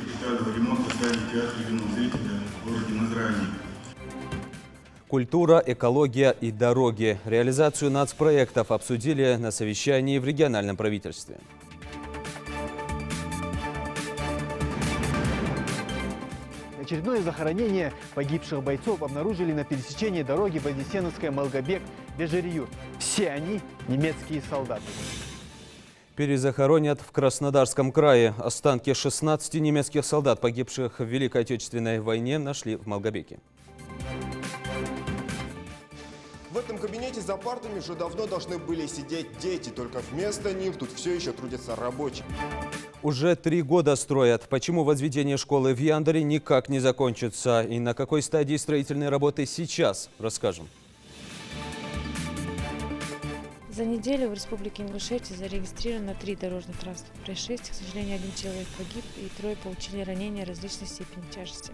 капитального ремонта здания театра юного зрителя в городе Назрани. Культура, экология и дороги. Реализацию нацпроектов обсудили на совещании в региональном правительстве. Очередное захоронение погибших бойцов обнаружили на пересечении дороги Вознесеновская-Малгобек-Бежерьюр. Все они немецкие солдаты. Перезахоронят в Краснодарском крае. Останки 16 немецких солдат, погибших в Великой Отечественной войне, нашли в Малгобеке. В этом кабинете за партами уже давно должны были сидеть дети, только вместо них тут все еще трудятся рабочие. Уже 3 года строят. Почему возведение школы в Яндаре никак не закончится? И на какой стадии строительной работы сейчас? Расскажем. За неделю в Республике Ингушетия зарегистрировано 3 дорожно-транспортных происшествия. К сожалению, 1 человек погиб и 3 получили ранения различной степени тяжести.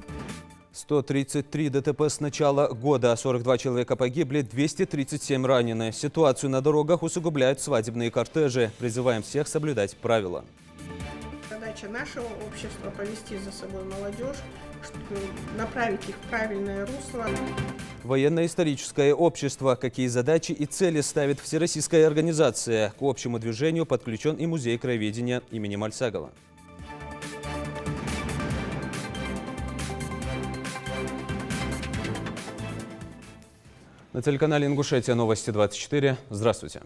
133 ДТП с начала года, 42 человека погибли, 237 ранены. Ситуацию на дорогах усугубляют свадебные кортежи. Призываем всех соблюдать правила. Задача нашего общества – повести за собой молодежь, направить их в правильное русло. Военно-историческое общество. Какие задачи и цели ставит всероссийская организация? К общему движению подключен и музей краеведения имени Мальсагова. На телеканале «Ингушетия» новости 24. Здравствуйте.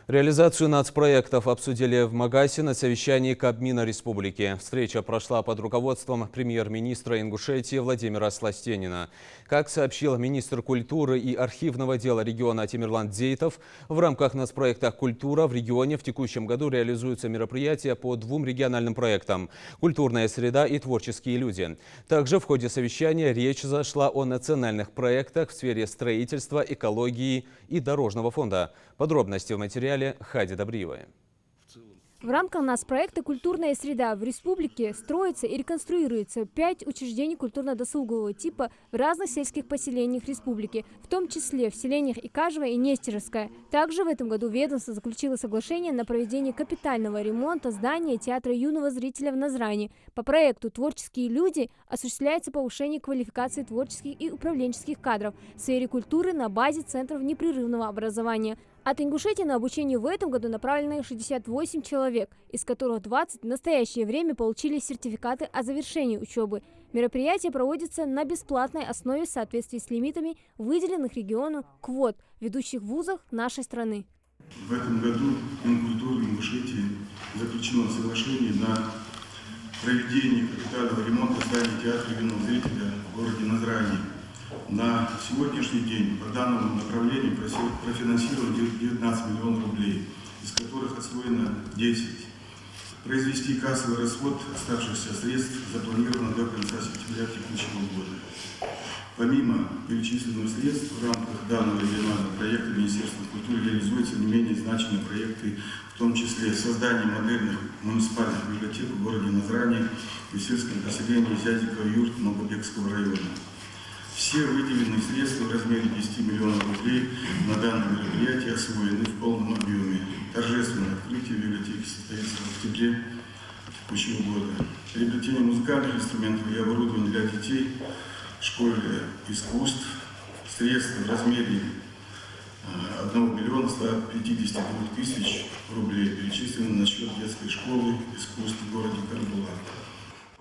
Реализацию нацпроектов обсудили в Магасе на совещании Кабмина Республики. Встреча прошла под руководством премьер-министра Ингушетии Владимира Сластенина. Как сообщил министр культуры и архивного дела региона Тимирлан Дзейтов, в рамках нацпроекта «Культура» в регионе в текущем году реализуются мероприятия по 2 региональным проектам – «Культурная среда» и «Творческие люди». Также в ходе совещания речь зашла о национальных проектах в сфере строительства, экологии и дорожного фонда. Подробности в материале Хади Добриевой. В рамках нацпроекта «Культурная среда» в республике строится и реконструируется 5 учреждений культурно-досугового типа в разных сельских поселениях республики, в том числе в селениях Икажево и Нестеровское. Также в этом году ведомство заключило соглашение на проведение капитального ремонта здания театра юного зрителя в Назрани. По проекту «Творческие люди» осуществляется повышение квалификации творческих и управленческих кадров в сфере культуры на базе центров непрерывного образования. От Ингушетии на обучение в этом году направлено 68 человек, из которых 20 в настоящее время получили сертификаты о завершении учебы. Мероприятие проводится на бесплатной основе в соответствии с лимитами выделенных региону квот в ведущих вузах нашей страны. В этом году Минкультуры Ингушетии заключено соглашение на проведение капитального ремонта здания театра юного зрителя в городе Назрани. На сегодняшний день по данному направлению профинансировано 19 миллионов рублей, из которых освоено 10. Произвести кассовый расход оставшихся средств запланировано до конца сентября текущего года. Помимо перечисленных средств в рамках данного регионального проекта Министерства культуры реализуются не менее значимые проекты, в том числе создание модерных муниципальных библиотек в городе Назрани и сельском поселении Зязиково-Юрт Малгобекского района. Все выделенные средства в размере 10 миллионов рублей на данное мероприятие освоены в полном объеме. Торжественное открытие библиотеки состоится в октябре текущего года. Приобретение музыкальных инструментов и оборудования для детей в школе искусств средства в размере 1 миллиона 152 тысяч рублей перечислены на счет детской школы искусств в городе Карбула.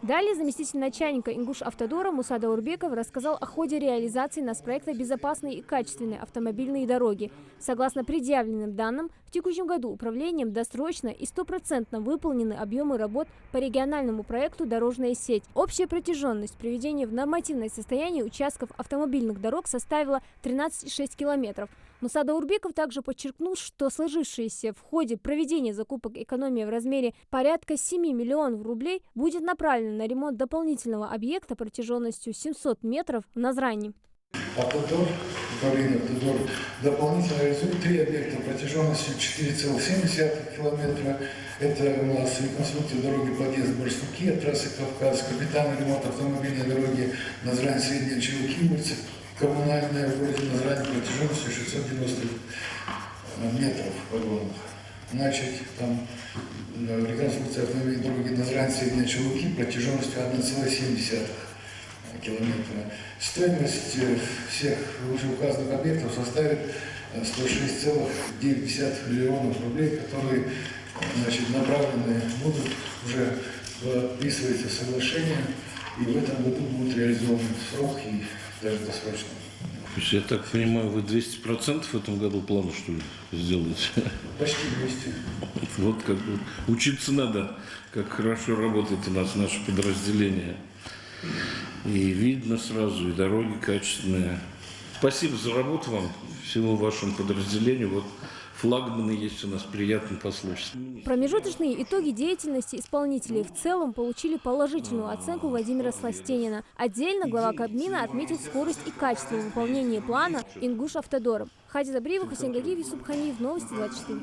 Далее заместитель начальника Ингуш-Автодора Муса Даурбеков рассказал о ходе реализации нацпроекта «Безопасные и качественные автомобильные дороги». Согласно предъявленным данным, в текущем году управлением досрочно и 100% выполнены объемы работ по региональному проекту «Дорожная сеть». Общая протяженность приведения в нормативное состояние участков автомобильных дорог составила 13,6 километров. Муса Даурбеков также подчеркнул, что сложившаяся в ходе проведения закупок экономия в размере порядка 7 миллионов рублей будет направлена на ремонт дополнительного объекта протяженностью 700 метров в Назрани. Автодор, управление Автодор дополнительно реализует 3 объекта протяженностью 4,7 километра. Это у нас реконструкция дороги подъезд Барсуки от трассы Кавказ, капитальный ремонт автомобильной дороги Назрань, Средняя Челуки, улица коммунальная в городе Назрань протяженностью 690 метров вагонов. начать там реконструкцию автомобильной дороги Назрань-Средние Чулуки протяженностью 1,7 километра. Стоимость всех вышеуказанных объектов составит 106,9 миллионов рублей, которые направлены будут уже подписывается соглашение, и в этом году будут реализованы в срок и даже досрочно. То есть, я так понимаю, вы 200% в этом году плана, что ли, сделаете? Почти 200. Вот как бы учиться надо, как хорошо работает у нас наше подразделение. И видно сразу, и дороги качественные. Спасибо за работу вам, всему вашему подразделению. Вот флагманы есть у нас, приятно послушать. Промежуточные итоги деятельности исполнителей в целом получили положительную оценку Владимира Сластенина. Отдельно глава Кабмина отметил скорость и качество выполнения плана Ингушавтодором. Хади Забриева, Хусейн Гагиев, Юсуп Ханиев, Новости 24.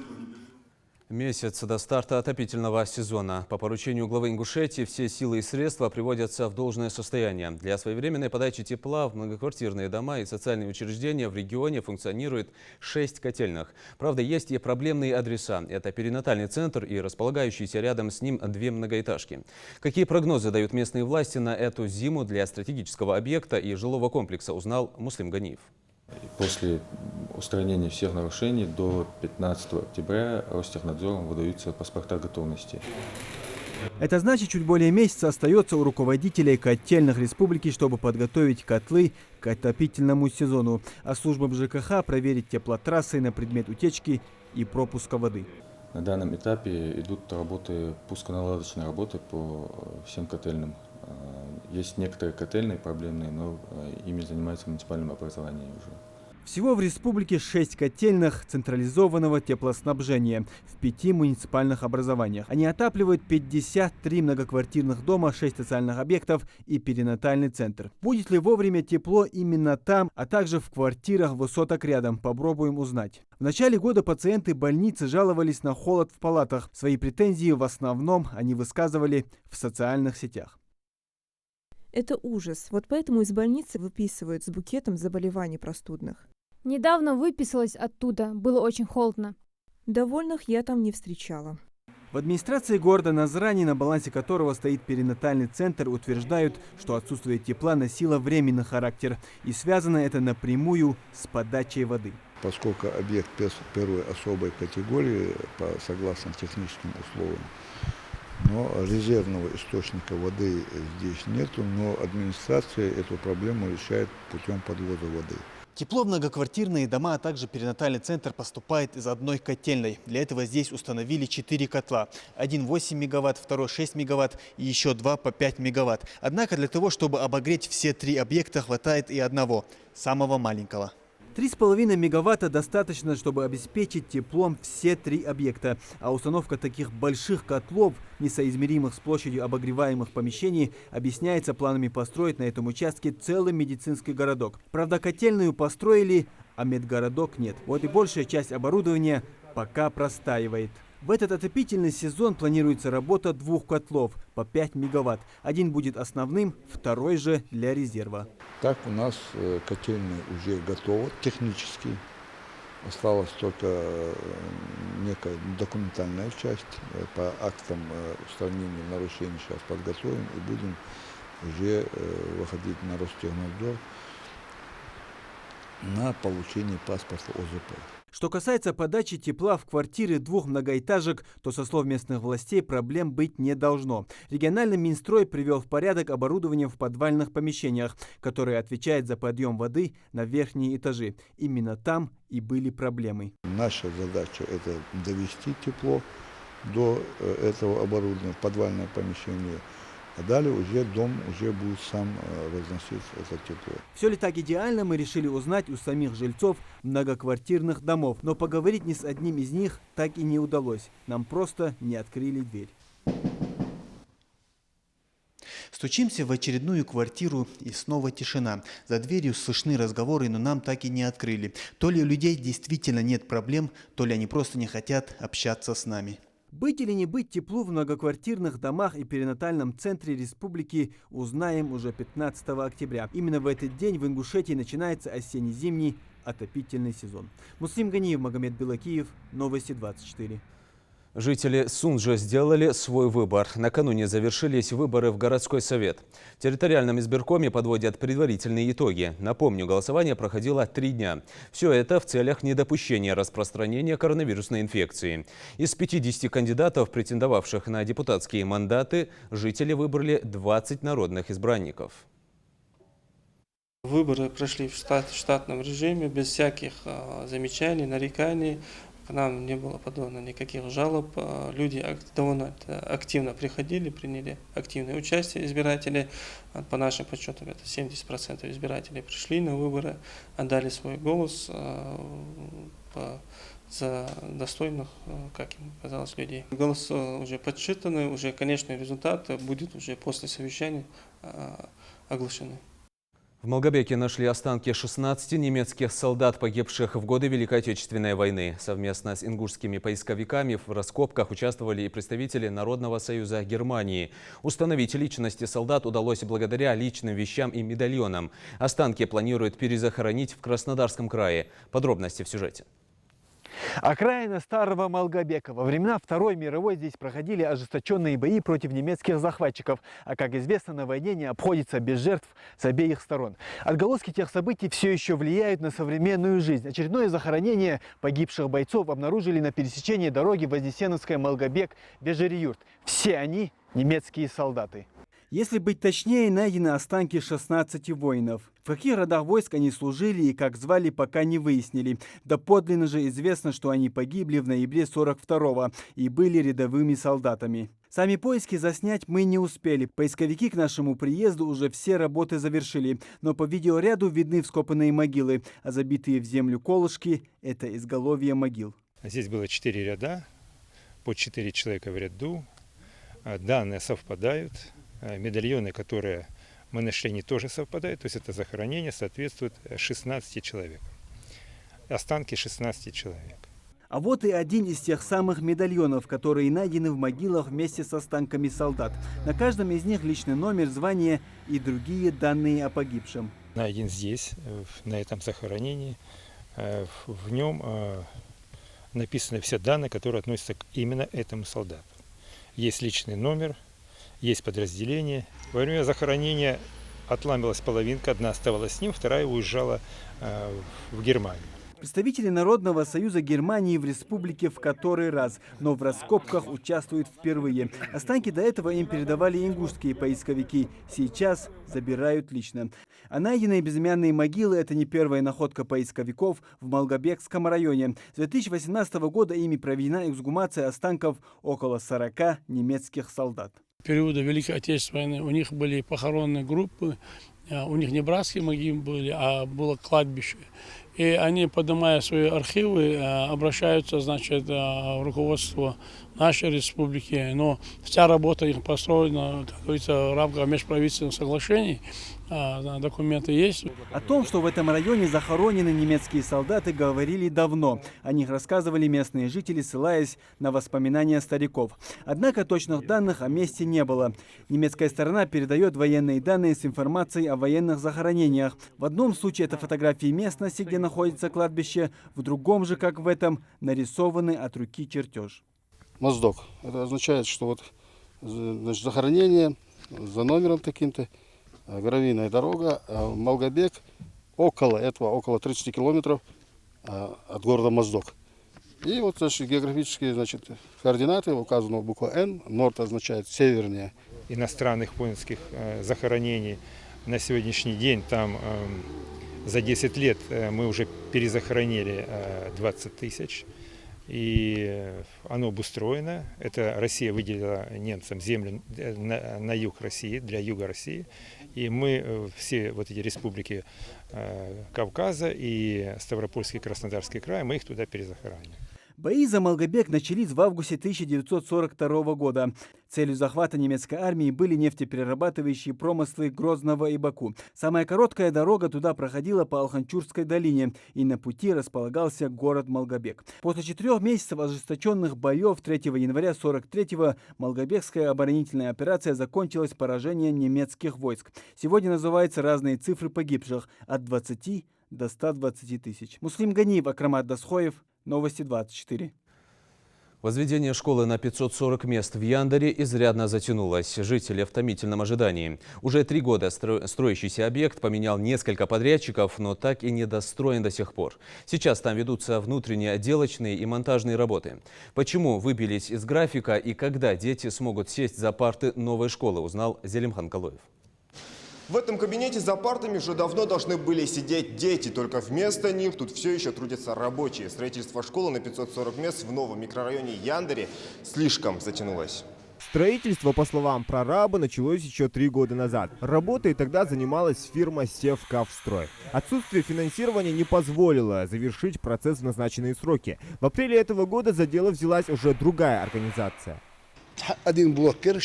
Месяц до старта отопительного сезона. По поручению главы Ингушетии все силы и средства приводятся в должное состояние. Для своевременной подачи тепла в многоквартирные дома и социальные учреждения в регионе функционирует 6 котельных. Правда, есть и проблемные адреса. Это перинатальный центр и располагающиеся рядом с ним 2 многоэтажки. Какие прогнозы дают местные власти на эту зиму для стратегического объекта и жилого комплекса, узнал Муслим Ганиев. После устранения всех нарушений до 15 октября Ростехнадзором выдаются паспорта готовности. Это значит, чуть более месяца остается у руководителей котельных республики, чтобы подготовить котлы к отопительному сезону, а службам ЖКХ проверить теплотрассы на предмет утечки и пропуска воды. На данном этапе идут работы, пусконаладочные работы по всем котельным. Есть некоторые котельные проблемные, но ими занимается муниципальное образование уже. Всего в республике 6 котельных централизованного теплоснабжения в 5 муниципальных образованиях. Они отапливают 53 многоквартирных дома, 6 социальных объектов и перинатальный центр. Будет ли вовремя тепло именно там, а также в квартирах высоток рядом, попробуем узнать. В начале года пациенты больницы жаловались на холод в палатах. Свои претензии в основном они высказывали в социальных сетях. Это ужас. Вот поэтому из больницы выписывают с букетом заболеваний простудных. Недавно выписалась оттуда. Было очень холодно. Довольных я там не встречала. В администрации города Назрани, на балансе которого стоит перинатальный центр, утверждают, что отсутствие тепла носило временный характер. И связано это напрямую с подачей воды. Поскольку объект первой особой категории, согласно техническим условиям, но резервного источника воды здесь нету, но администрация эту проблему решает путем подвода воды. Тепло в многоквартирные дома, а также перинатальный центр поступает из одной котельной. Для этого здесь установили 4 котла. Один 8 мегаватт, второй 6 мегаватт и еще 2 по 5 мегаватт. Однако для того, чтобы обогреть все 3 объекта, хватает и одного, самого маленького. 3,5 мегаватта достаточно, чтобы обеспечить теплом все 3 объекта. А установка таких больших котлов, несоизмеримых с площадью обогреваемых помещений, объясняется планами построить на этом участке целый медицинский городок. Правда, котельную построили, а медгородок нет. Вот и большая часть оборудования пока простаивает. В этот отопительный сезон планируется работа 2 котлов по 5 мегаватт. Один будет основным, второй же для резерва. Так у нас котельная уже готова технически. Осталась только некая документальная часть. По актам устранения нарушений сейчас подготовим и будем уже выходить на Ростехнадзор на получение паспорта ОЗП. Что касается подачи тепла в квартиры 2 многоэтажек, то, со слов местных властей, проблем быть не должно. Региональный Минстрой привел в порядок оборудование в подвальных помещениях, которое отвечает за подъем воды на верхние этажи. Именно там и были проблемы. Наша задача – это довести тепло до этого оборудования, подвальное помещение. А далее уже дом будет сам разносить это тепло. Все ли так идеально, мы решили узнать у самих жильцов многоквартирных домов. Но поговорить ни с одним из них так и не удалось. Нам просто не открыли дверь. Стучимся в очередную квартиру, и снова тишина. За дверью слышны разговоры, но нам так и не открыли. То ли у людей действительно нет проблем, то ли они просто не хотят общаться с нами. Быть или не быть теплу в многоквартирных домах и перинатальном центре республики узнаем уже 15 октября. Именно в этот день в Ингушетии начинается осенне-зимний отопительный сезон. Муслим Ганиев, Магомед Белакиев, Новости 24. Жители Сунжа сделали свой выбор. Накануне завершились выборы в городской совет. В территориальном избиркоме подводят предварительные итоги. Напомню, голосование проходило 3 дня. Все это в целях недопущения распространения коронавирусной инфекции. Из 50 кандидатов, претендовавших на депутатские мандаты, жители выбрали 20 народных избранников. Выборы прошли в штатном режиме, без всяких замечаний, нареканий. К нам не было подано никаких жалоб. Люди довольно активно приходили, приняли активное участие избиратели. По нашим подсчетам, это 70% избирателей пришли на выборы, отдали свой голос за достойных, как им казалось, людей. Голос уже подсчитаны, уже конечный результат будет уже после совещания оглашены. В Малгобеке нашли останки 16 немецких солдат, погибших в годы Великой Отечественной войны. Совместно с ингушскими поисковиками в раскопках участвовали и представители Народного союза Германии. Установить личности солдат удалось благодаря личным вещам и медальонам. Останки планируют перезахоронить в Краснодарском крае. Подробности в сюжете. Окраина старого Малгобека. Во времена Второй мировой здесь проходили ожесточенные бои против немецких захватчиков. А как известно, на войне не обходится без жертв с обеих сторон. Отголоски тех событий все еще влияют на современную жизнь. Очередное захоронение погибших бойцов обнаружили на пересечении дороги Вознесеновская-Малгобек-Бежериюрт. Все они немецкие солдаты. Если быть точнее, найдены останки 16 воинов. В каких родах войск они служили и как звали, пока не выяснили. Доподлинно же известно, что они погибли в ноябре 42-го и были рядовыми солдатами. Сами поиски заснять мы не успели. Поисковики к нашему приезду уже все работы завершили. Но по видеоряду видны вскопанные могилы, а забитые в землю колышки – это изголовье могил. Здесь было 4 ряда, по 4 человека в ряду. Данные совпадают. Медальоны, которые мы нашли, они тоже совпадают. То есть это захоронение соответствует 16 человек. Останки 16 человек. А вот и один из тех самых медальонов, которые найдены в могилах вместе с останками солдат. На каждом из них личный номер, звание и другие данные о погибшем. Найден здесь, на этом захоронении. В нем написаны все данные, которые относятся к именно этому солдату. Есть личный номер, есть подразделение. Во время захоронения отламилась половинка, одна оставалась с ним, вторая уезжала в Германию. Представители Народного союза Германии в республике в который раз, но в раскопках участвуют впервые. Останки до этого им передавали ингушские поисковики, сейчас забирают лично. А найденные безымянные могилы – это не первая находка поисковиков в Малгобекском районе. С 2018 года ими проведена эксгумация останков около 40 немецких солдат. В периоды Великой Отечественной войны у них были похоронные группы, у них не братские могилы были, а было кладбище. И они, поднимая свои архивы, обращаются, значит, в руководство нашей республики. Но вся работа их построена, как говорится, в рамках межправительственных соглашений. Документы есть. О том, что в этом районе захоронены немецкие солдаты, говорили давно. О них рассказывали местные жители, ссылаясь на воспоминания стариков. Однако точных данных о месте не было. Немецкая сторона передает военные данные с информацией о военных захоронениях. В одном случае это фотографии местности, где находится кладбище, в другом же, как в этом, нарисованный от руки чертеж. Моздок. Это означает, что вот, значит, захоронение за номером таким-то. Гравийная дорога, Малгобек, около 30 километров от города Моздок. И вот, значит, географические, значит, координаты указаны буква Н, норд означает севернее. Иностранных воинских захоронений на сегодняшний день там за 10 лет мы уже перезахоронили 20 тысяч. И оно обустроено. Это Россия выделила немцам землю на юг России, для юга России. И мы все вот эти республики Кавказа и Ставропольский, Краснодарский край, мы их туда перезахораниваем. Бои за Малгобек начались в августе 1942 года. Целью захвата немецкой армии были нефтеперерабатывающие промыслы Грозного и Баку. Самая короткая дорога туда проходила по Алханчурской долине, и на пути располагался город Малгобек. После 4 месяцев ожесточенных боев 3 января 1943-го Малгобекская оборонительная операция закончилась поражением немецких войск. Сегодня называются разные цифры погибших – от 20 до 120 тысяч. Муслим Ганиев, Акрамат Дасхоев. Новости 24. Возведение школы на 540 мест в Яндаре изрядно затянулось. Жители в томительном ожидании. Уже 3 года строящийся объект поменял несколько подрядчиков, но так и не достроен до сих пор. Сейчас там ведутся внутренние отделочные и монтажные работы. Почему выбились из графика и когда дети смогут сесть за парты новой школы, узнал Зелимхан Калоев. В этом кабинете за партами уже давно должны были сидеть дети, только вместо них тут все еще трудятся рабочие. Строительство школы на 540 мест в новом микрорайоне Яндаре слишком затянулось. Строительство, по словам прораба, началось еще 3 года назад. Работой тогда занималась фирма «Севкавстрой». Отсутствие финансирования не позволило завершить процесс в назначенные сроки. В апреле этого года за дело взялась уже другая организация. Один блокер,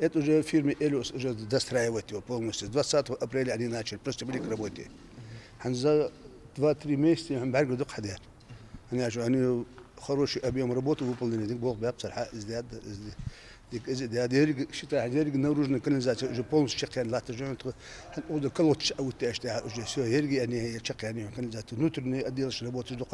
это уже фирме «Элиос» уже достраивать его полностью. С 20 апреля они начали, приступили к работе. За 2-3 месяца они хороший объем работы выполнили. Наружная канализация уже полностью внутренние отделочные работы уже.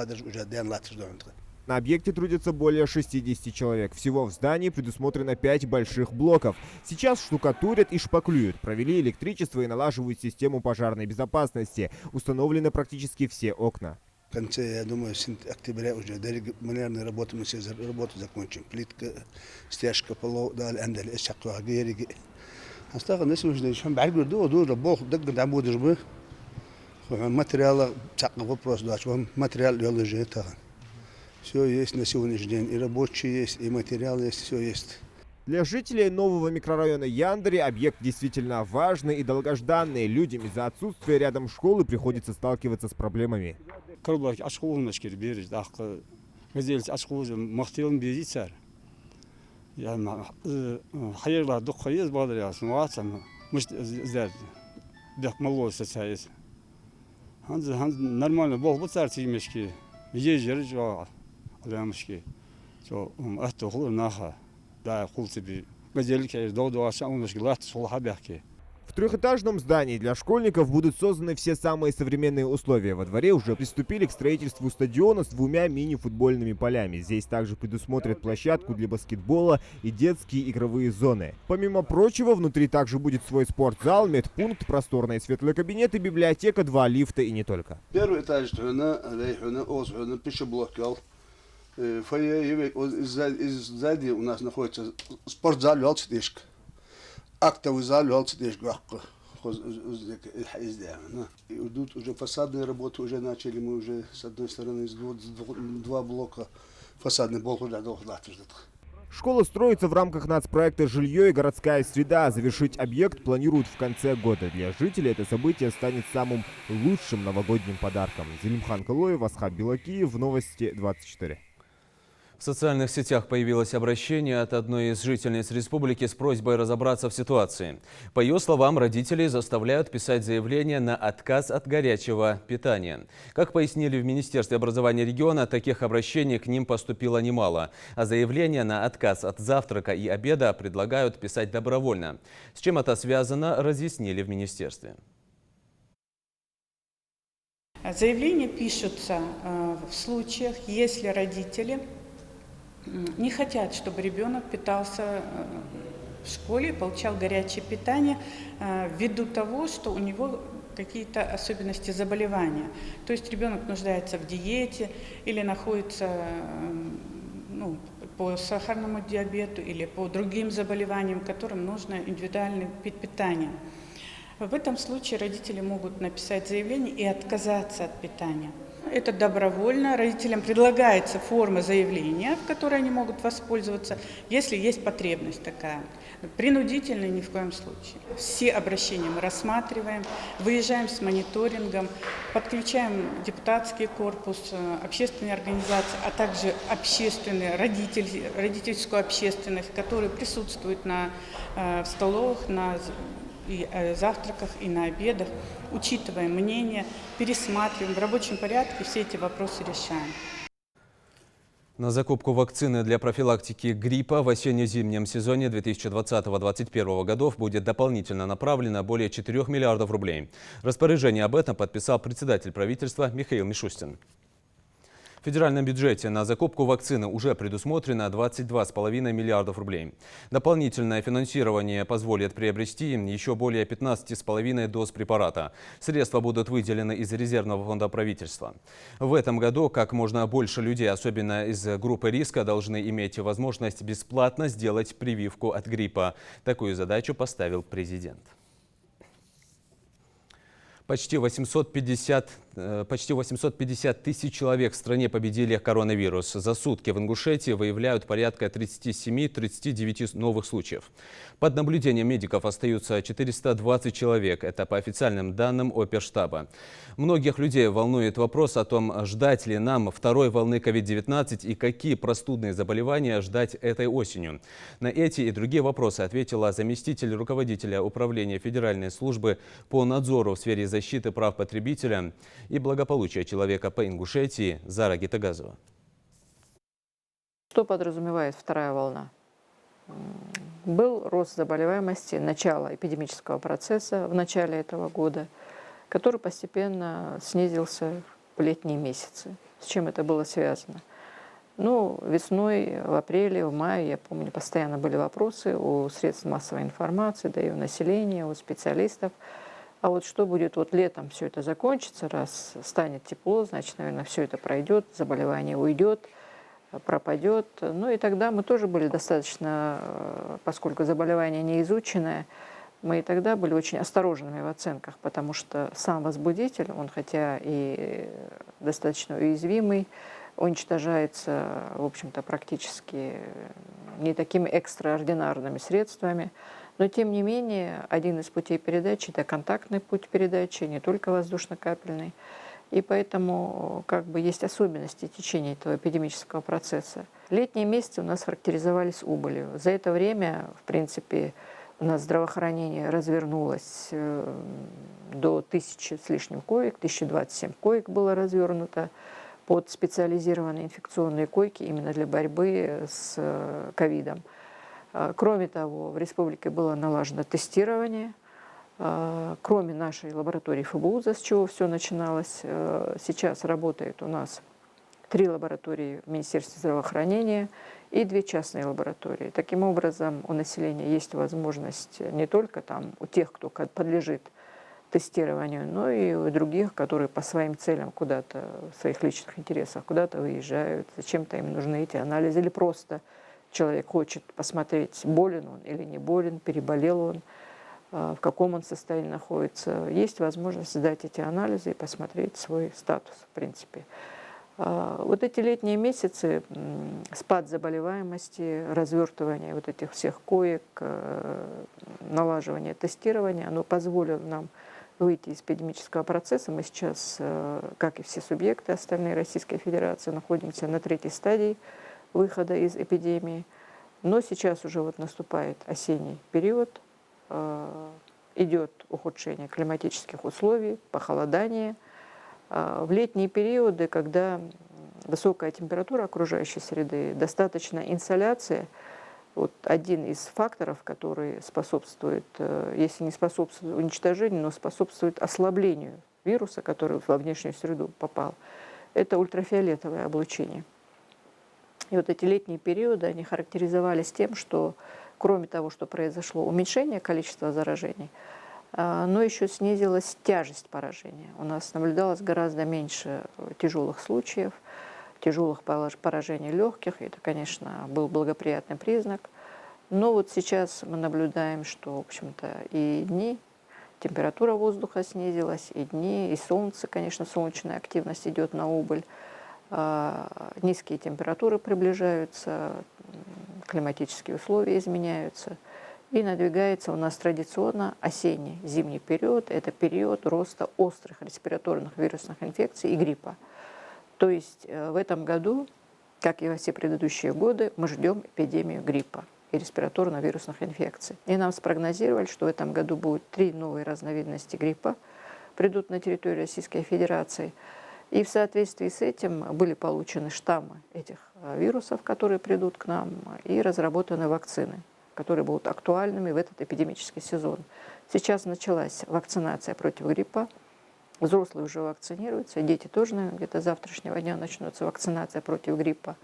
На объекте трудится более 60 человек. Всего в здании предусмотрено 5 больших блоков. Сейчас штукатурят и шпаклюют. Провели электричество и налаживают систему пожарной безопасности. Установлены практически все окна. В конце, я думаю, октября уже манерные работы мы все работу закончим. Плитка, стяжка полов, дали андали, эсчаква, гериги. Осталось на сегодняшний день, بعد دور بوخ دق دعمود جبه. Материала, вопрос, да, материал я лежит. Все есть на сегодняшний день, и рабочие есть, и материал есть, все есть. Для жителей нового микрорайона Яндаре объект действительно важный и долгожданный. Людям из-за отсутствия рядом школы приходится сталкиваться с проблемами. Нормально, Бог бы царь имешки. Езжай, В трехэтажном здании для школьников будут созданы все самые современные условия. Во дворе уже приступили к строительству стадиона с 2 мини-футбольными полями. Здесь также предусмотрят площадку для баскетбола и детские игровые зоны. Помимо прочего, внутри также будет свой спортзал, медпункт, просторные светлые кабинеты, библиотека, 2 лифта и не только. Первый этаж пищеблок. Сзади у нас находится спортзал, велосипедишка. Актовый зал, велосипедишка. Идут уже фасадные работы, уже начали мы уже с одной стороны 2 блока. Фасадный блок уже должен. Школа строится в рамках нацпроекта «Жилье и городская среда». Завершить объект планируют в конце года. Для жителей это событие станет самым лучшим новогодним подарком. Зелимхан Калоев, Асхаб Белакиев, Новости 24. В социальных сетях появилось обращение от одной из жительниц республики с просьбой разобраться в ситуации. По ее словам, родителей заставляют писать заявление на отказ от горячего питания. Как пояснили в Министерстве образования региона, таких обращений к ним поступило немало. А заявление на отказ от завтрака и обеда предлагают писать добровольно. С чем это связано, разъяснили в Министерстве. Заявления пишутся в случаях, если родители не хотят, чтобы ребенок питался в школе, получал горячее питание ввиду того, что у него какие-то особенности заболевания. То есть ребенок нуждается в диете или находится по сахарному диабету или по другим заболеваниям, которым нужно индивидуальное питание. В этом случае родители могут написать заявление и отказаться от питания. Это добровольно. Родителям предлагается форма заявления, в которой они могут воспользоваться, если есть потребность такая. Принудительно ни в коем случае. Все обращения мы рассматриваем, выезжаем с мониторингом, подключаем депутатский корпус, общественные организации, а также родительскую общественность, которые присутствуют в столовых, на завтраках и на обедах, учитываем мнение, пересматриваем, в рабочем порядке все эти вопросы решаем. На закупку вакцины для профилактики гриппа в осенне-зимнем сезоне 2020-2021 годов будет дополнительно направлено более 4 миллиардов рублей. Распоряжение об этом подписал председатель правительства Михаил Мишустин. В федеральном бюджете на закупку вакцины уже предусмотрено 22,5 миллиардов рублей. Дополнительное финансирование позволит приобрести еще более 15,5 доз препарата. Средства будут выделены из резервного фонда правительства. В этом году как можно больше людей, особенно из группы риска, должны иметь возможность бесплатно сделать прививку от гриппа. Такую задачу поставил президент. Почти 850 тысяч человек в стране победили коронавирус. За сутки в Ингушетии выявляют порядка 37-39 новых случаев. Под наблюдением медиков остаются 420 человек. Это по официальным данным Оперштаба. Многих людей волнует вопрос о том, ждать ли нам второй волны COVID-19 и какие простудные заболевания ждать этой осенью. На эти и другие вопросы ответила заместитель руководителя управления Федеральной службы по надзору в сфере защиты прав потребителя и благополучия человека по Ингушетии Зара Гитагазова. Что подразумевает вторая волна? Был рост заболеваемости, начало эпидемического процесса в начале этого года, который постепенно снизился в летние месяцы. С чем это было связано? Ну, весной, в апреле, в мае, я помню, постоянно были вопросы у средств массовой информации, да и у населения, у специалистов. А вот что будет вот летом, все это закончится, раз станет тепло, значит, наверное, все это пройдет, заболевание уйдет, пропадет. Ну и тогда мы тоже были достаточно, поскольку заболевание не изученное, мы и тогда были очень осторожными в оценках, потому что сам возбудитель, он хотя и достаточно уязвимый, уничтожается, в общем-то, практически не такими экстраординарными средствами. Но, тем не менее, один из путей передачи – это контактный путь передачи, не только воздушно-капельный. И поэтому как бы есть особенности течения этого эпидемического процесса. Летние месяцы у нас характеризовались убылью. За это время, в принципе, у нас здравоохранение развернулось до 1000 с лишним коек, 1027 коек было развернуто под специализированные инфекционные койки именно для борьбы с ковидом. Кроме того, в республике было налажено тестирование. Кроме нашей лаборатории ФБУЗа, с чего все начиналось, сейчас работает у нас 3 лаборатории в Министерстве здравоохранения и 2 частные лаборатории. Таким образом, у населения есть возможность не только там у тех, кто подлежит тестированию, но и у других, которые по своим целям куда-то, в своих личных интересах куда-то выезжают, зачем-то им нужны эти анализы, или просто человек хочет посмотреть, болен он или не болен, переболел он, в каком он состоянии находится. Есть возможность сдать эти анализы и посмотреть свой статус, в принципе. Вот эти летние месяцы, спад заболеваемости, развертывание вот этих всех коек, налаживание тестирования, оно позволило нам выйти из эпидемического процесса. Мы сейчас, как и все субъекты остальные Российской Федерации, находимся на 3-й стадии выхода из эпидемии. Но сейчас уже вот наступает осенний период, идет ухудшение климатических условий, похолодание. В летние периоды, когда высокая температура окружающей среды, достаточно инсоляции, вот один из факторов, который способствует, если не способствует уничтожению, но способствует ослаблению вируса, который во внешнюю среду попал, это ультрафиолетовое облучение. И вот эти летние периоды, они характеризовались тем, что кроме того, что произошло уменьшение количества заражений, но еще снизилась тяжесть поражения. У нас наблюдалось гораздо меньше тяжелых случаев, тяжелых поражений легких. Это, конечно, был благоприятный признак. Но вот сейчас мы наблюдаем, что, в общем-то, и дни, температура воздуха снизилась, и дни, и солнце, конечно, солнечная активность идет на убыль. Низкие температуры приближаются, климатические условия изменяются. И надвигается у нас традиционно осенний, зимний период. Это период роста острых респираторных вирусных инфекций и гриппа. То есть в этом году, как и во все предыдущие годы, мы ждем эпидемию гриппа и респираторно-вирусных инфекций. И нам спрогнозировали, что в этом году будет 3 новые разновидности гриппа, придут на территорию Российской Федерации. И в соответствии с этим были получены штаммы этих вирусов, которые придут к нам, и разработаны вакцины, которые будут актуальными в этот эпидемический сезон. Сейчас началась вакцинация против гриппа. Взрослые уже вакцинируются, дети тоже, наверное, где-то с завтрашнего дня начнется вакцинация против гриппа.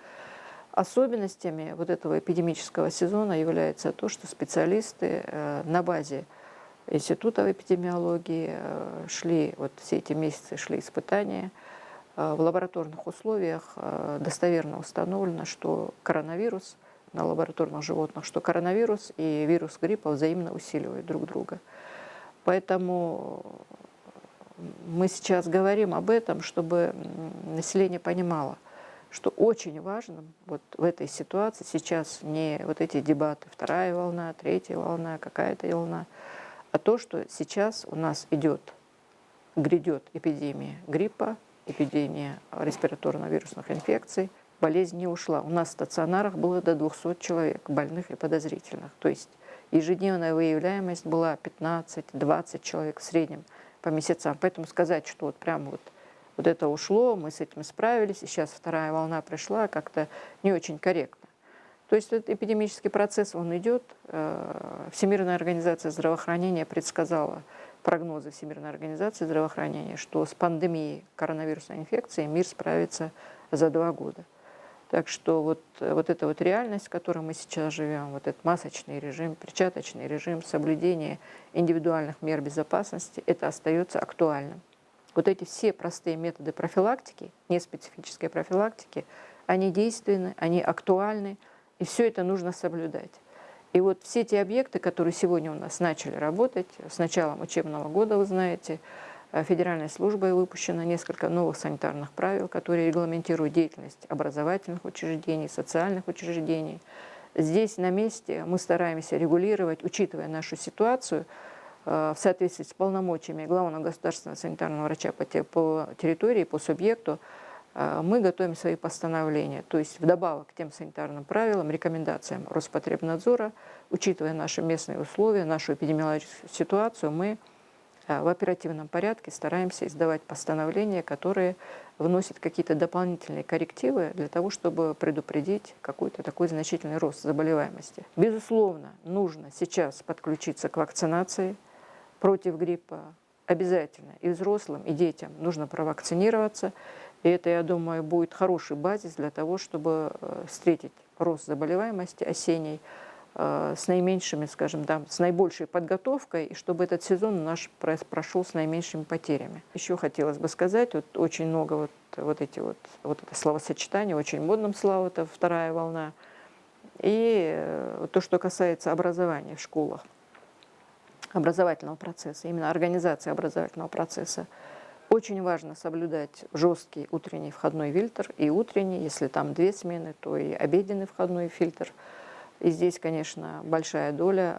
Особенностями вот этого эпидемического сезона является то, что специалисты на базе Института эпидемиологии шли, вот все эти месяцы шли испытания. В лабораторных условиях достоверно установлено, что коронавирус на лабораторных животных, что коронавирус и вирус гриппа взаимно усиливают друг друга. Поэтому мы сейчас говорим об этом, чтобы население понимало, что очень важно вот в этой ситуации сейчас не вот эти дебаты, вторая волна, третья волна, какая-то волна, а то, что сейчас у нас грядет эпидемия гриппа, эпидемия респираторно-вирусных инфекций, болезнь не ушла. У нас в стационарах было до 200 человек, больных и подозрительных. То есть ежедневная выявляемость была 15-20 человек в среднем по месяцам. Поэтому сказать, что вот прям вот это ушло, мы с этим справились, и сейчас вторая волна пришла, как-то не очень корректно. То есть этот эпидемический процесс, он идет. Всемирная организация здравоохранения предсказала, прогнозы Всемирной организации здравоохранения, что с пандемией коронавирусной инфекции мир справится за 2 года. Так что вот эта вот реальность, в которой мы сейчас живем, вот этот масочный режим, перчаточный режим, соблюдение индивидуальных мер безопасности, это остается актуальным. Вот эти все простые методы профилактики, неспецифической профилактики, они действенны, они актуальны, и все это нужно соблюдать. И вот все те объекты, которые сегодня у нас начали работать, с началом учебного года, вы знаете, Федеральной службой выпущено несколько новых санитарных правил, которые регламентируют деятельность образовательных учреждений, социальных учреждений. Здесь на месте мы стараемся регулировать, учитывая нашу ситуацию, в соответствии с полномочиями главного государственного санитарного врача по территории, по субъекту, мы готовим свои постановления. То есть вдобавок к тем санитарным правилам, рекомендациям Роспотребнадзора, учитывая наши местные условия, нашу эпидемиологическую ситуацию, мы в оперативном порядке стараемся издавать постановления, которые вносят какие-то дополнительные коррективы для того, чтобы предупредить какой-то такой значительный рост заболеваемости. Безусловно, нужно сейчас подключиться к вакцинации против гриппа. Обязательно и взрослым, и детям нужно провакцинироваться. И это, я думаю, будет хороший базис для того, чтобы встретить рост заболеваемости осенней с наименьшими, скажем, с наибольшей подготовкой, и чтобы этот сезон наш прошел с наименьшими потерями. Еще хотелось бы сказать, вот очень много вот это словосочетание, очень модным слово, это вторая волна, и то, что касается образования в школах, образовательного процесса, именно организации образовательного процесса. Очень важно соблюдать жесткий утренний входной фильтр, и утренний, если там 2 смены, то и обеденный входной фильтр. И здесь, конечно, большая доля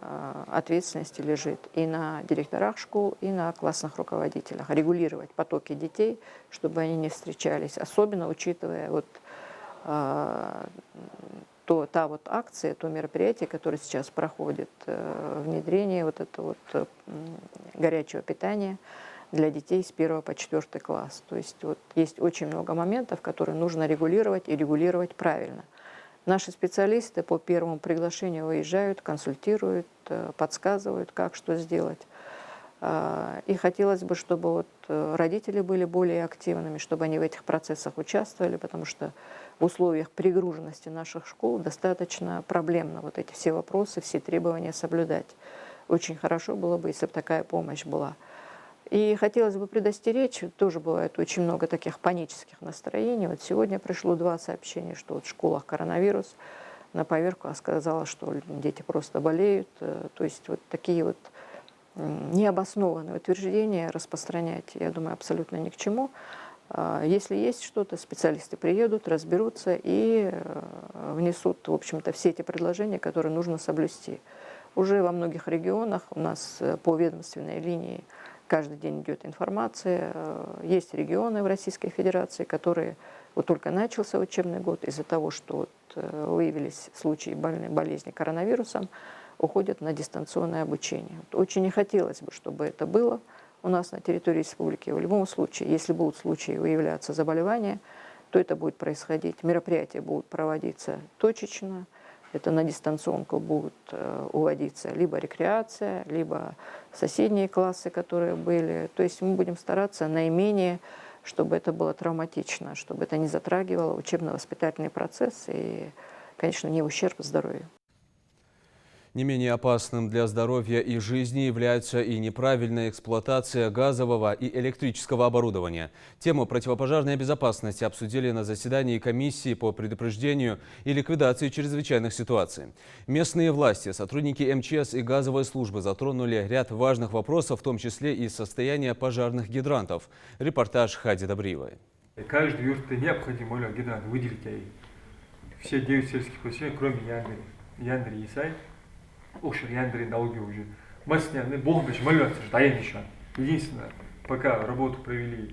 ответственности лежит и на директорах школ, и на классных руководителях. Регулировать потоки детей, чтобы они не встречались, особенно учитывая та акция, то мероприятие, которое сейчас проходит, внедрение горячего питания для детей с 1 по 4 класс. То есть есть очень много моментов, которые нужно регулировать и регулировать правильно. Наши специалисты по первому приглашению выезжают, консультируют, подсказывают, как что сделать. И хотелось бы, чтобы родители были более активными, чтобы они в этих процессах участвовали, потому что в условиях перегруженности наших школ достаточно проблемно эти все вопросы, все требования соблюдать. Очень хорошо было бы, если бы такая помощь была. И хотелось бы предостеречь, тоже бывает очень много таких панических настроений. Вот сегодня пришло 2 сообщения, что в школах коронавирус. На поверку сказала, что дети просто болеют. То есть такие необоснованные утверждения распространять, я думаю, абсолютно ни к чему. Если есть что-то, специалисты приедут, разберутся и внесут, в общем-то, все эти предложения, которые нужно соблюсти. Уже во многих регионах у нас по ведомственной линии каждый день идет информация. Есть регионы в Российской Федерации, которые только начался учебный год, из-за того, что выявились случаи болезни коронавирусом, уходят на дистанционное обучение. Очень не хотелось бы, чтобы это было у нас на территории республики. В любом случае, если будут случаи выявляться заболевания, то это будет происходить, мероприятия будут проводиться точечно, это на дистанционку будут уводиться либо рекреация, либо соседние классы, которые были. То есть мы будем стараться наименее, чтобы это было травматично, чтобы это не затрагивало учебно-воспитательный процесс и, конечно, не в ущерб здоровью. Не менее опасным для здоровья и жизни является и неправильная эксплуатация газового и электрического оборудования. Тему противопожарной безопасности обсудили на заседании комиссии по предупреждению и ликвидации чрезвычайных ситуаций. Местные власти, сотрудники МЧС и газовой службы затронули ряд важных вопросов, в том числе и состояние пожарных гидрантов. Репортаж Хади Добриевой. Каждый юрт необходимо гидрант выделить. Все 9 сельских поселений, кроме Яндри и Исай, Ошер Яндри долги уже. Мы сняли, Бог наш молился, ждаем еще. Единственное, пока работу провели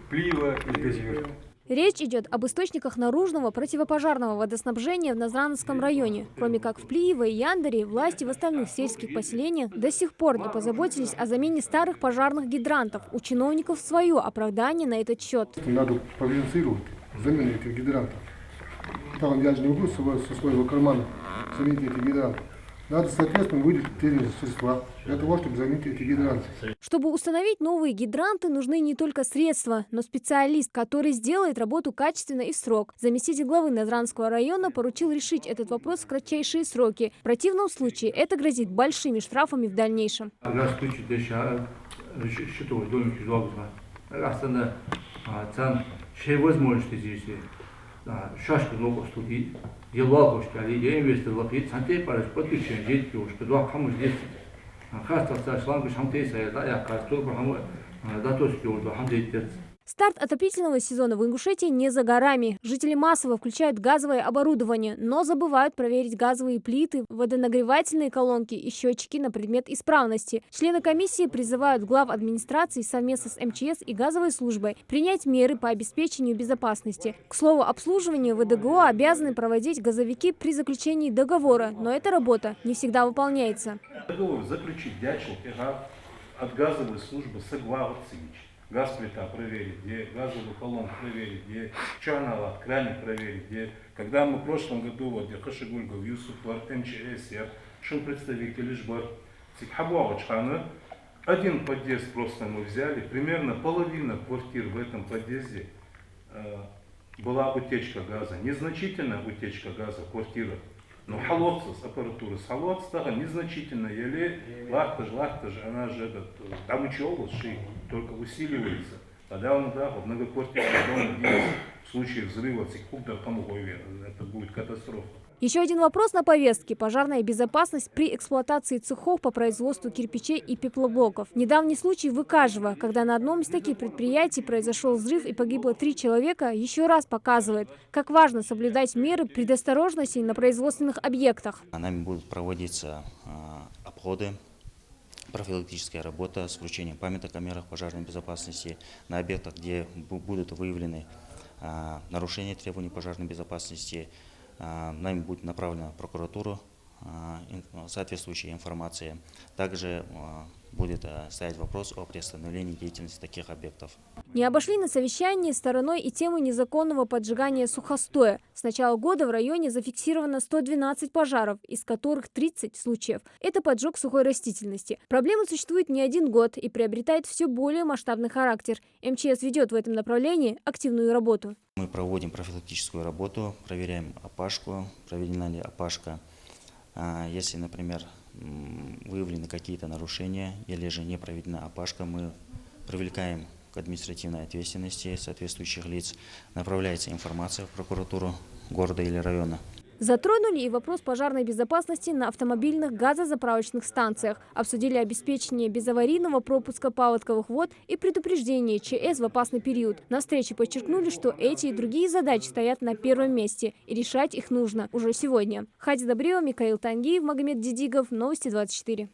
Плива и Газиверт. Речь идет об источниках наружного противопожарного водоснабжения в Назрановском районе. Кроме как в Плиево и Яндере, власти в остальных сельских поселениях до сих пор не позаботились о замене старых пожарных гидрантов. У чиновников свое оправдание на этот счет. Надо профинансировать замену этих гидрантов. Там я же не могу со своего кармана заменить эти гидранты. Надо, соответственно, выделить денежные средства для того, чтобы заменить эти гидранты. Чтобы установить новые гидранты, нужны не только средства, но специалист, который сделает работу качественно и в срок. Заместитель главы Назранского района поручил решить этот вопрос в кратчайшие сроки. В противном случае это грозит большими штрафами в дальнейшем. Шашки много студий, делал кошки, а я инвестировал в санте, париж подключен, жить кошки, два кому здесь. Хастался шланг шамтей, я кастул, кому датошки уже хамдейтец. Старт отопительного сезона в Ингушетии не за горами. Жители массово включают газовое оборудование, но забывают проверить газовые плиты, водонагревательные колонки и счетчики на предмет исправности. Члены комиссии призывают глав администрации совместно с МЧС и газовой службой принять меры по обеспечению безопасности. К слову, обслуживание ВДГО обязаны проводить газовики при заключении договора, но эта работа не всегда выполняется. Договор заключить дячил от газовой службы согласовать. Газ плита проверить, где газовую колонку проверить, где чанала, краник проверить, где... Когда мы в прошлом году, вот, где Хашигульгов, Юсуф, МЧС, шум представители Жбар, один подъезд просто мы взяли, примерно половина квартир в этом подъезде была утечка газа, незначительная утечка газа в квартирах. Но холодцы, аппаратура с холодца незначительно, еле лахтаж, она же там еще область только усиливается. Тогда он, да, в многоквартирном доме в случае взрыва, это будет катастрофа. Еще один вопрос на повестке – пожарная безопасность при эксплуатации цехов по производству кирпичей и пеплоблоков. Недавний случай в Икажево, когда на одном из таких предприятий произошел взрыв и погибло 3 человека, еще раз показывает, как важно соблюдать меры предосторожности на производственных объектах. Нами будут проводиться обходы, профилактическая работа с вручением памяток о мерах пожарной безопасности на объектах, где будут выявлены нарушения требований пожарной безопасности. Нами будет направлена в прокуратуру соответствующая информация. Также будет стоять вопрос о приостановлении деятельности таких объектов. Не обошли на совещании стороной и тему незаконного поджигания сухостоя. С начала года в районе зафиксировано 112 пожаров, из которых 30 случаев. Это поджог сухой растительности. Проблема существует не один год и приобретает все более масштабный характер. МЧС ведет в этом направлении активную работу. Мы проводим профилактическую работу, проверяем опашку, проведена ли опашка. Если, например, выявлены какие-то нарушения или же не проведена опашка, мы привлекаем к административной ответственности соответствующих лиц, направляется информация в прокуратуру города или района. Затронули и вопрос пожарной безопасности на автомобильных газозаправочных станциях. Обсудили обеспечение безаварийного пропуска паводковых вод и предупреждение ЧС в опасный период. На встрече подчеркнули, что эти и другие задачи стоят на первом месте, и решать их нужно уже сегодня. Хади Добриева, Михаил Тангиев, Магомед Дидигов, Новости 24.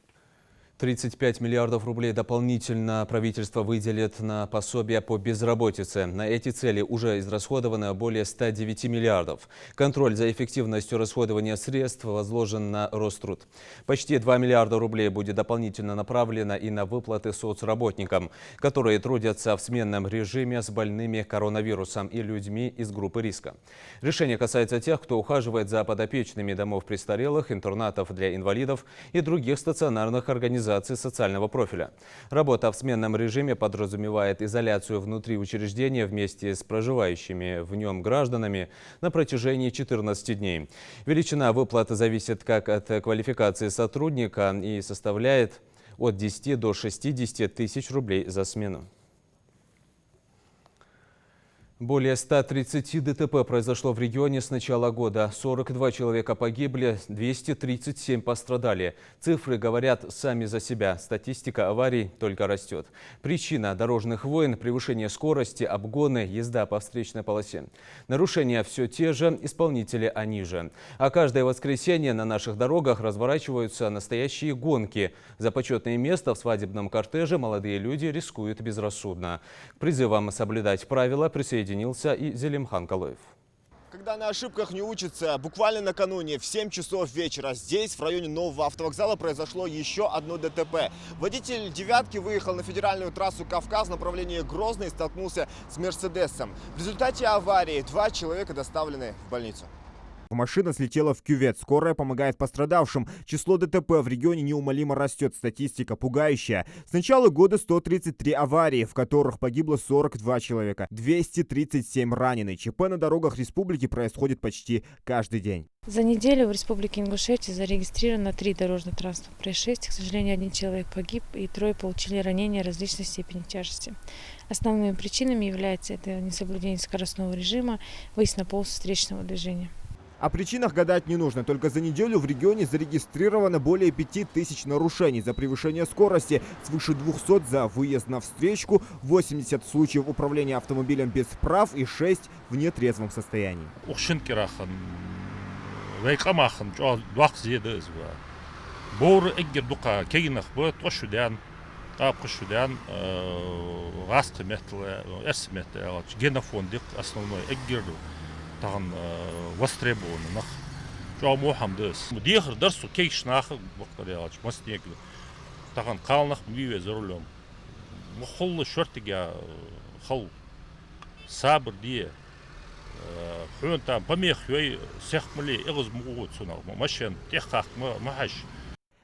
35 миллиардов рублей дополнительно правительство выделит на пособия по безработице. На эти цели уже израсходовано более 109 миллиардов. Контроль за эффективностью расходования средств возложен на Роструд. Почти 2 миллиарда рублей будет дополнительно направлено и на выплаты соцработникам, которые трудятся в сменном режиме с больными коронавирусом и людьми из группы риска. Решение касается тех, кто ухаживает за подопечными домов престарелых, интернатов для инвалидов и других стационарных организаций социального профиля. Работа в сменном режиме подразумевает изоляцию внутри учреждения вместе с проживающими в нем гражданами на протяжении 14 дней. Величина выплаты зависит как от квалификации сотрудника и составляет от 10 до 60 тысяч рублей за смену. Более 130 ДТП произошло в регионе с начала года. 42 человека погибли, 237 пострадали. Цифры говорят сами за себя. Статистика аварий только растет. Причина дорожных войн – превышение скорости, обгоны, езда по встречной полосе. Нарушения все те же, исполнители они же. А каждое воскресенье на наших дорогах разворачиваются настоящие гонки. За почетное место в свадебном кортеже молодые люди рискуют безрассудно. К призывам соблюдать правила присоединился и Зелимхан Калоев. Когда на ошибках не учатся, буквально накануне в 7 часов вечера здесь, в районе нового автовокзала, произошло еще одно ДТП. Водитель «девятки» выехал на федеральную трассу «Кавказ» в направлении Грозный и столкнулся с «Мерседесом». В результате аварии 2 человека доставлены в больницу. Машина слетела в кювет. Скорая помогает пострадавшим. Число ДТП в регионе неумолимо растет. Статистика пугающая. С начала года 133 аварии, в которых погибло 42 человека. 237 ранены. ЧП на дорогах республики происходит почти каждый день. За неделю в Республике Ингушетия зарегистрировано 3 дорожно-транспортных происшествия. К сожалению, 1 человек погиб и 3 получили ранения различной степени тяжести. Основными причинами является это несоблюдение скоростного режима, выезд на полосу встречного движения. О причинах гадать не нужно. Только за неделю в регионе зарегистрировано более 5000 нарушений за превышение скорости, свыше 200 за выезд на встречку, 80 случаев управления автомобилем без прав и 6 в нетрезвом состоянии. тагын востребованных. Жаму хамдес. Дихр дарсу кейш нахы бактарияч мастек. Тагын калнах миве за рулем. Мухуллы шортига хал сабр дие. Хун там помехвей сехмли игыз мугут сунал. Машин техах махаш.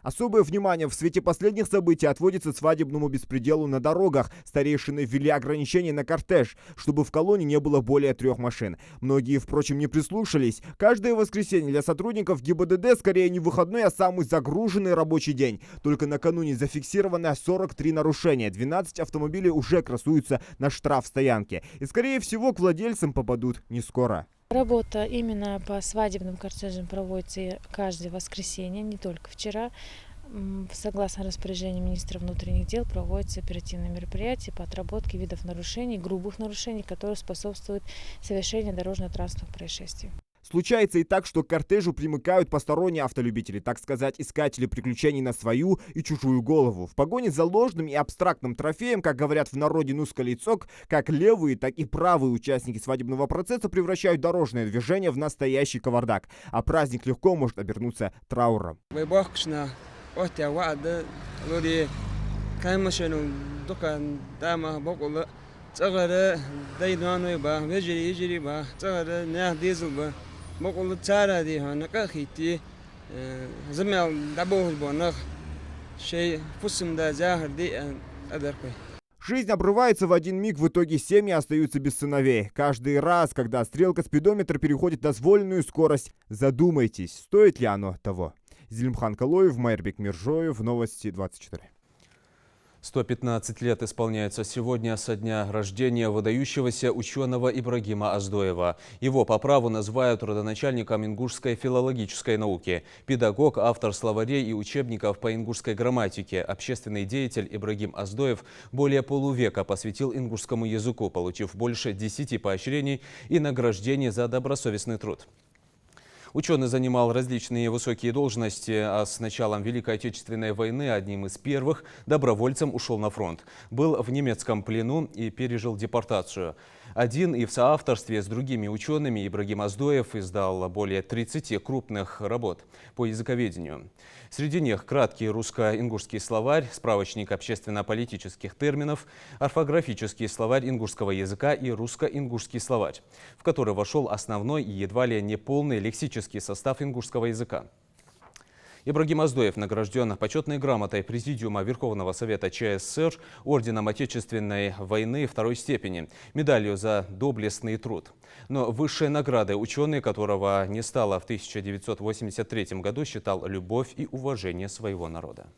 Особое внимание в свете последних событий отводится свадебному беспределу на дорогах. Старейшины ввели ограничения на кортеж, чтобы в колонне не было более 3 машин. Многие, впрочем, не прислушались. Каждое воскресенье для сотрудников ГИБДД скорее не выходной, а самый загруженный рабочий день. Только накануне зафиксировано 43 нарушения. 12 автомобилей уже красуются на штрафстоянке. И, скорее всего, к владельцам попадут не скоро. Работа именно по свадебным кортежам проводится каждое воскресенье, не только вчера. Согласно распоряжению министра внутренних дел, проводятся оперативные мероприятия по отработке видов нарушений, грубых нарушений, которые способствуют совершению дорожно-транспортных происшествий. Случается и так, что к кортежу примыкают посторонние автолюбители, так сказать, искатели приключений на свою и чужую голову. В погоне за ложным и абстрактным трофеем, как говорят в народе нускалицок, как левые, так и правые участники свадебного процесса превращают дорожное движение в настоящий кавардак. А праздник легко может обернуться трауром. Жизнь обрывается в один миг, в итоге семьи остаются без сыновей. Каждый раз, когда стрелка спидометра переходит дозволенную скорость, задумайтесь, стоит ли оно того. Зелимхан Калоев, Майрбек Миржоев, Новости 24. 115 лет исполняется сегодня со дня рождения выдающегося ученого Ибрагима Оздоева. Его по праву называют родоначальником ингушской филологической науки. Педагог, автор словарей и учебников по ингушской грамматике, общественный деятель Ибрагим Оздоев более полувека посвятил ингушскому языку, получив больше 10 поощрений и награждений за добросовестный труд. Ученый занимал различные высокие должности, а с началом Великой Отечественной войны одним из первых добровольцем ушел на фронт. Был в немецком плену и пережил депортацию. Один и в соавторстве с другими учеными Ибрагим Аздоев издал более 30 крупных работ по языковедению. Среди них краткий русско-ингушский словарь, справочник общественно-политических терминов, орфографический словарь ингушского языка и русско-ингушский словарь, в который вошел основной и едва ли не полный лексический состав ингушского языка. Ибрагим Аздоев награжден почетной грамотой Президиума Верховного Совета ЧССР, орденом Отечественной войны второй степени, медалью за доблестный труд. Но высшей наградой ученый, которого не стало в 1983 году, считал любовь и уважение своего народа.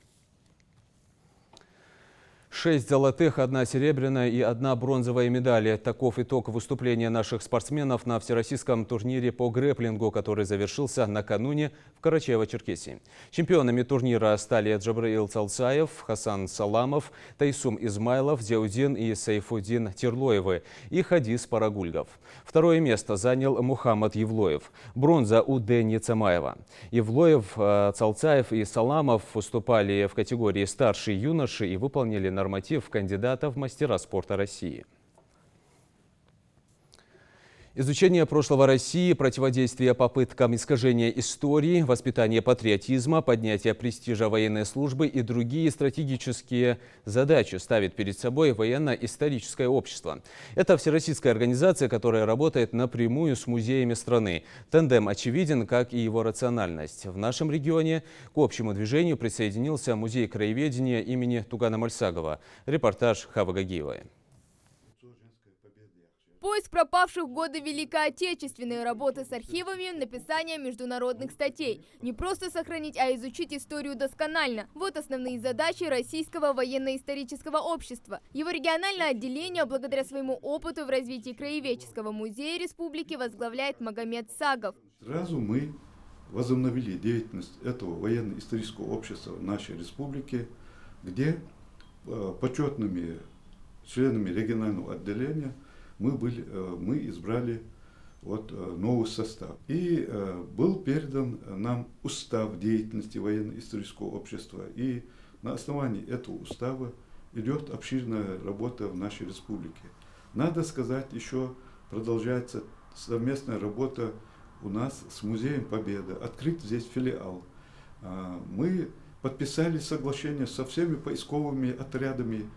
6 золотых, 1 серебряная и 1 бронзовая медали. Таков итог выступления наших спортсменов на всероссийском турнире по грэпплингу, который завершился накануне в Карачаево-Черкесии. Чемпионами турнира стали Джабраил Цалцаев, Хасан Саламов, Тайсум Измайлов, Зяудин и Сайфудин Терлоевы и Хадис Парагульгов. Второе место занял Мухаммад Евлоев. Бронза у Дэни Цамаева. Евлоев, Цалцаев и Саламов выступали в категории старший юноши и выполнили норматив кандидата в мастера спорта России. Изучение прошлого России, противодействие попыткам искажения истории, воспитание патриотизма, поднятие престижа военной службы и другие стратегические задачи ставит перед собой военно-историческое общество. Это всероссийская организация, которая работает напрямую с музеями страны. Тандем очевиден, как и его рациональность. В нашем регионе к общему движению присоединился музей краеведения имени Тугана Мальсагова. Репортаж Хавы Гагиевой. Поиск пропавших в годы Великой Отечественной, работы с архивами, написание международных статей. Не просто сохранить, а изучить историю досконально. Вот основные задачи Российского военно-исторического общества. Его региональное отделение, благодаря своему опыту в развитии краеведческого музея республики, возглавляет Магомед Сагов. Сразу мы возобновили деятельность этого военно-исторического общества в нашей республике, где почетными членами регионального отделения мы избрали новый состав. И был передан нам устав деятельности военно-исторического общества. И на основании этого устава идет обширная работа в нашей республике. Надо сказать, еще продолжается совместная работа у нас с Музеем Победы. Открыт здесь филиал. Мы подписали соглашение со всеми поисковыми отрядами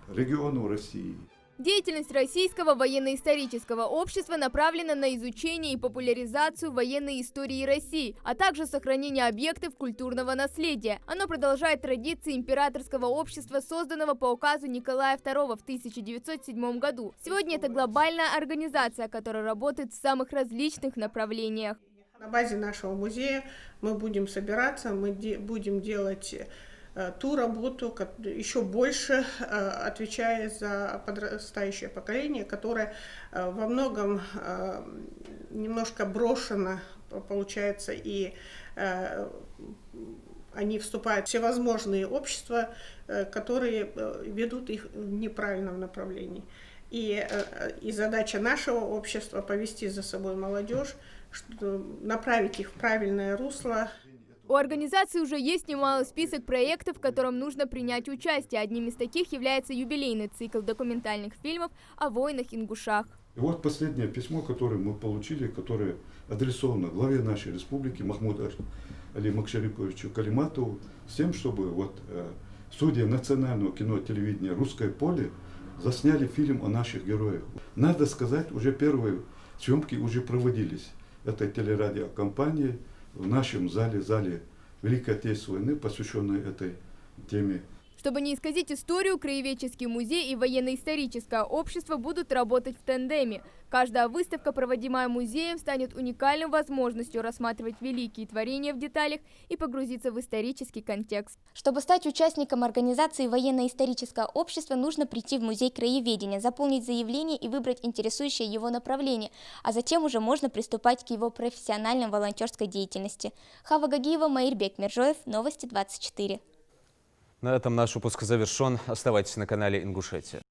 регионов России. Деятельность Российского военно-исторического общества направлена на изучение и популяризацию военной истории России, а также сохранение объектов культурного наследия. Оно продолжает традиции императорского общества, созданного по указу Николая II в 1907 году. Сегодня это глобальная организация, которая работает в самых различных направлениях. На базе нашего музея мы будем собираться, мы будем делать ту работу, еще больше отвечая за подрастающее поколение, которое во многом немножко брошено, получается, и они вступают в всевозможные общества, которые ведут их в неправильном направлении. И задача нашего общества — повести за собой молодежь, направить их в правильное русло. У организации уже есть немалый список проектов, в котором нужно принять участие. Одним из таких является юбилейный цикл документальных фильмов о войнах-ингушах. И вот последнее письмо, которое мы получили, которое адресовано главе нашей республики Махмуду Али Макшариповичу Калиматову, с тем, чтобы судьи национального кино и телевидения «Русское поле» засняли фильм о наших героях. Надо сказать, уже первые съемки уже проводились этой телерадиокомпании в нашем зале Великой Отечественной войны, посвященной этой теме. Чтобы не исказить историю, краеведческий музей и военно-историческое общество будут работать в тандеме. Каждая выставка, проводимая музеем, станет уникальной возможностью рассматривать великие творения в деталях и погрузиться в исторический контекст. Чтобы стать участником организации военно-исторического общества, нужно прийти в музей краеведения, заполнить заявление и выбрать интересующее его направление, а затем уже можно приступать к его профессиональной волонтерской деятельности. Хава Гагиева, Маирбек Мержоев, Новости 24. На этом наш выпуск завершен. Оставайтесь на канале Ингушетия.